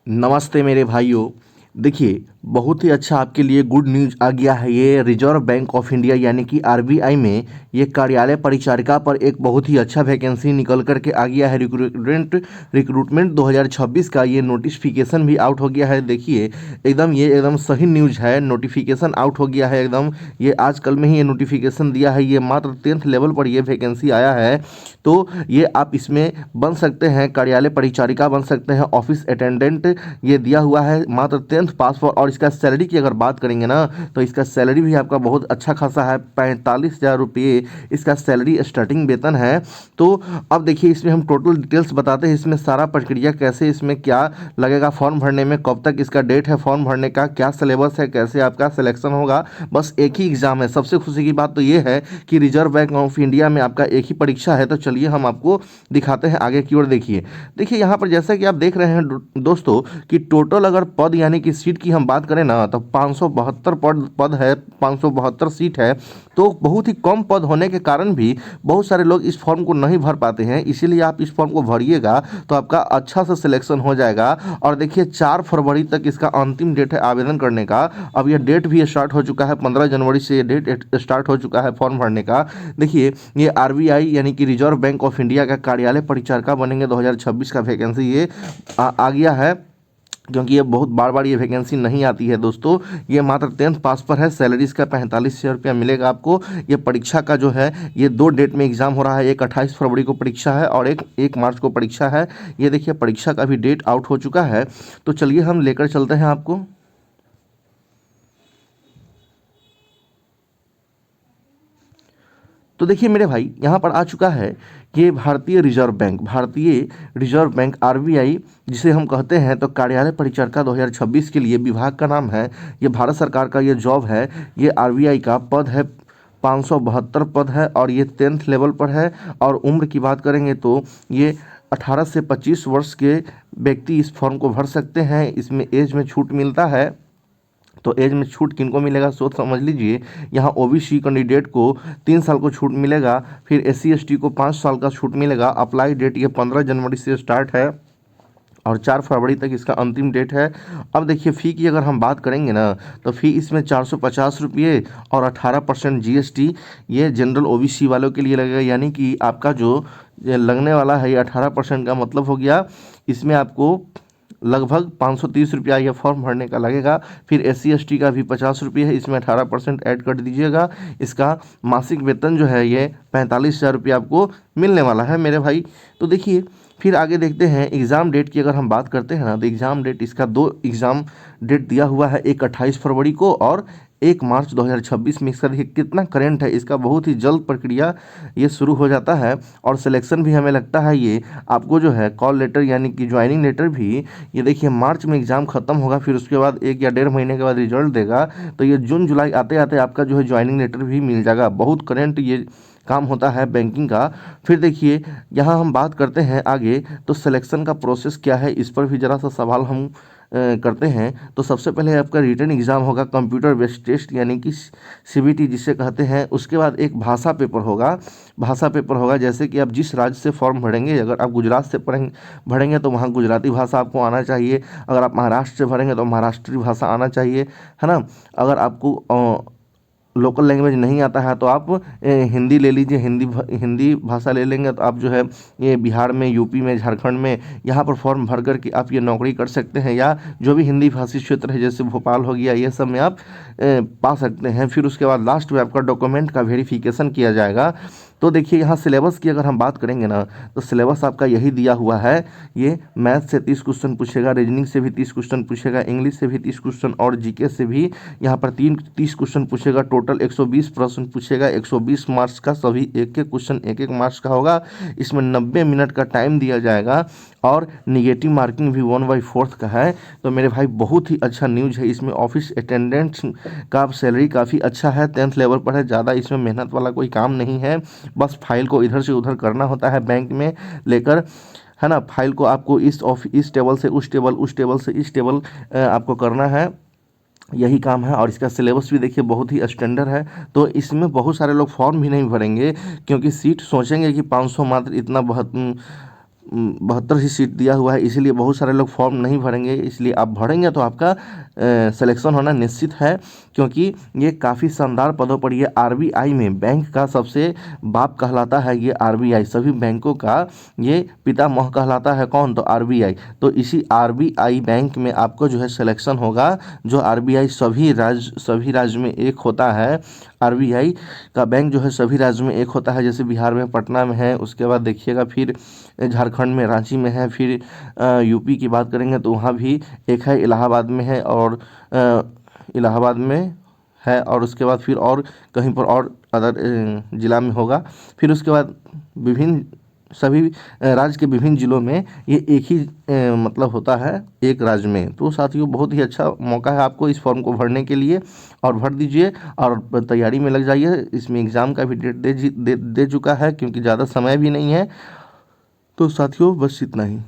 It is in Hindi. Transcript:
नमस्ते मेरे भाइयों। देखिए, बहुत ही अच्छा आपके लिए गुड न्यूज़ आ गया है। ये रिजर्व बैंक ऑफ इंडिया यानी कि आरबीआई में ये कार्यालय परिचारिका पर एक बहुत ही अच्छा वैकेंसी निकल कर के आ गया है। रिक्रूटमेंट 2026 का ये नोटिफिकेशन भी आउट हो गया है। देखिए, एकदम सही न्यूज़ है। नोटिफिकेशन आउट हो गया है एकदम। ये आजकल में ही ये नोटिफिकेशन दिया है। ये मात्र 10th लेवल पर ये वैकेंसी आया है। तो ये आप इसमें बन सकते हैं, कार्यालय परिचारिका बन सकते हैं, ऑफिस अटेंडेंट ये दिया हुआ है मात्र 10th पास पर। और इसका सैलरी की अगर बात करेंगे ना, तो इसका सैलरी भी आपका बहुत अच्छा खासा है। 45,000 रुपये इसका सैलरी स्टार्टिंग वेतन है। तो अब देखिए, इसमें हम टोटल डिटेल्स बताते हैं। इसमें सारा प्रक्रिया कैसे, इसमें क्या लगेगा फॉर्म भरने में, कब तक इसका डेट है फॉर्म भरने का, क्या सिलेबस है, कैसे आपका सिलेक्शन होगा। बस एक ही एग्ज़ाम है। सबसे खुशी की बात तो ये है कि रिजर्व बैंक ऑफ इंडिया में आपका एक ही परीक्षा है। तो चलिए हम आपको दिखाते हैं आगे की ओर। देखिए यहाँ पर जैसा कि आप देख रहे हैं दोस्तों कि टोटल अगर पद यानी कि सीट की हम बात करें ना, तो 572 पद है, 572 सीट है। तो बहुत ही कम पद होने के कारण भी बहुत सारे लोग इस फॉर्म को नहीं भर पाते हैं। इसीलिए आप इस फॉर्म को भरिएगा तो आपका अच्छा सा सिलेक्शन हो जाएगा। और देखिए, 4 फरवरी तक इसका अंतिम डेट है आवेदन करने का। अब यह डेट भी स्टार्ट हो चुका है, 15 जनवरी से ये डेट स्टार्ट हो चुका है फॉर्म भरने का। देखिए, ये आरबीआई यानी कि रिजर्व बैंक ऑफ इंडिया का कार्यालय परिचारिका बनेंगे 2026 का वैकेंसी ये आ गया है। क्योंकि ये बहुत बार बार ये वैकेंसी नहीं आती है दोस्तों। ये मात्र 10th पास पर है। सैलरी इसका 45,000 रुपया मिलेगा आपको। ये परीक्षा का जो है ये 2 डेट में एग्जाम हो रहा है। एक 28 फरवरी को परीक्षा है और एक मार्च को परीक्षा है। ये देखिए, परीक्षा का भी डेट आउट हो चुका है। तो चलिए हम लेकर चलते हैं आपको। तो देखिए मेरे भाई, यहाँ पर आ चुका है कि भारतीय रिजर्व बैंक आरबीआई जिसे हम कहते हैं, तो कार्यालय परिचारिका 2026 के लिए विभाग का नाम है। ये भारत सरकार का ये जॉब है। ये आरबीआई का पद है, 572 पद है और ये 10th लेवल पर है। और उम्र की बात करेंगे तो ये 18 से 25 वर्ष के व्यक्ति इस फॉर्म को भर सकते हैं। इसमें एज में छूट मिलता है। तो एज में छूट किनको मिलेगा सोच समझ लीजिए। यहाँ ओबीसी कैंडिडेट को 3 साल को छूट मिलेगा। फिर एससी एसटी को 5 साल का छूट मिलेगा। अप्लाई डेट ये 15 जनवरी से स्टार्ट है और 4 फरवरी तक इसका अंतिम डेट है। अब देखिए, फ़ी की अगर हम बात करेंगे ना, तो फ़ी इसमें 450 रुपये और 18% जीएसटी ये जनरल ओबीसी वालों के लिए लगेगा। यानी कि आपका जो ये लगने वाला है, ये 18% का मतलब हो गया। इसमें आपको लगभग 530 रुपया यह फॉर्म भरने का लगेगा। फिर एससी एसटी का भी 50 रुपये है, इसमें 18% ऐड कर दीजिएगा। इसका मासिक वेतन जो है ये 45,000 रुपये आपको मिलने वाला है मेरे भाई। तो देखिए, फिर आगे देखते हैं एग्ज़ाम डेट की अगर हम बात करते हैं ना, तो एग्ज़ाम डेट इसका 2 एग्ज़ाम डेट दिया हुआ है, एक 28 फरवरी को और 1 मार्च 2026 में। इसका देखिए कितना करेंट है। इसका बहुत ही जल्द प्रक्रिया ये शुरू हो जाता है। और सिलेक्शन भी हमें लगता है ये आपको जो है कॉल लेटर यानी कि ज्वाइनिंग लेटर भी ये देखिए मार्च में एग्ज़ाम ख़त्म होगा। फिर उसके बाद 1 या 1.5 महीने के बाद रिजल्ट देगा। तो ये जून जुलाई आते आते आपका जो है ज्वाइनिंग लेटर भी मिल जाएगा। बहुत करेंट ये काम होता है बैंकिंग का। फिर देखिए, यहाँ हम बात करते हैं आगे, तो सिलेक्शन का प्रोसेस क्या है, इस पर भी ज़रा सा सवाल हम करते हैं। तो सबसे पहले आपका रिटन एग्ज़ाम होगा, कंप्यूटर बेस्ड टेस्ट यानी कि सीबीटी जिसे कहते हैं। उसके बाद एक भाषा पेपर होगा। जैसे कि आप जिस राज्य से फॉर्म भरेंगे, अगर आप गुजरात से भरेंगे तो वहाँ गुजराती भाषा आपको आना चाहिए। अगर आप महाराष्ट्र से भरेंगे तो महाराष्ट्री भाषा आना चाहिए, है ना। अगर आपको लोकल लैंग्वेज नहीं आता है तो आप हिंदी ले लीजिए। हिंदी भाषा ले लेंगे तो आप जो है ये बिहार में, यूपी में, झारखंड में यहाँ पर फॉर्म भर कर के आप ये नौकरी कर सकते हैं। या जो भी हिंदी भाषी क्षेत्र है जैसे भोपाल हो गया, ये सब में आप पा सकते हैं। फिर उसके बाद लास्ट में आपका डॉक्यूमेंट का वेरिफिकेशन किया जाएगा। तो देखिए, यहाँ सिलेबस की अगर हम बात करेंगे ना, तो सिलेबस आपका यही दिया हुआ है। ये मैथ से 30 क्वेश्चन पूछेगा, रीजनिंग से भी 30 क्वेश्चन पूछेगा, इंग्लिश से भी 30 क्वेश्चन और जीके से भी यहाँ पर 30 क्वेश्चन पूछेगा। टोटल 120 प्रश्न पूछेगा। 120 मार्क्स का, सभी एक एक क्वेश्चन 1 मार्क्स का होगा। इसमें 90 मिनट का टाइम दिया जाएगा और निगेटिव मार्किंग भी 1/4 का है। तो मेरे भाई, बहुत ही अच्छा न्यूज़ है। इसमें ऑफिस अटेंडेंट्स का सैलरी काफ़ी अच्छा है, 10th लेवल पर है। ज़्यादा इसमें मेहनत वाला कोई काम नहीं है। बस फाइल को इधर से उधर करना होता है बैंक में लेकर, है ना। फाइल को आपको इस टेबल से उस टेबल, उस टेबल से इस टेबल आपको करना है। यही काम है। और इसका सिलेबस भी देखिए बहुत ही स्टैंडर्ड है। तो इसमें बहुत सारे लोग फॉर्म भी नहीं भरेंगे, क्योंकि सीट सोचेंगे कि 500 मात्र, इतना बहुत 72 ही सीट दिया हुआ है, इसीलिए बहुत सारे लोग फॉर्म नहीं भरेंगे। इसलिए आप भरेंगे तो आपका सिलेक्शन होना निश्चित है, क्योंकि ये काफ़ी शानदार पदों पर, ये आरबीआई में बैंक का सबसे बाप कहलाता है। ये आरबीआई सभी बैंकों का ये पितामह कहलाता है। कौन? तो आरबीआई। तो इसी आरबीआई बैंक में आपको जो है सिलेक्शन होगा। जो आरबीआई सभी राज्य में एक होता है। आरबीआई का बैंक जो है सभी राज्य में एक होता है। जैसे बिहार में पटना में है, उसके बाद देखिएगा फिर झारखंड में रांची में है, फिर यूपी की बात करेंगे तो वहाँ भी एक है, इलाहाबाद में है, और इलाहाबाद में है, और उसके बाद फिर और कहीं पर और अदर जिला में होगा। फिर उसके बाद विभिन्न सभी राज्य के विभिन्न जिलों में ये एक ही मतलब होता है, एक राज्य में। तो साथियों, बहुत ही अच्छा मौका है आपको इस फॉर्म को भरने के लिए, और भर दीजिए और तैयारी में लग जाइए। इसमें एग्ज़ाम का भी डेट दे चुका है, क्योंकि ज़्यादा समय भी नहीं है। तो साथियों, बस इतना ही।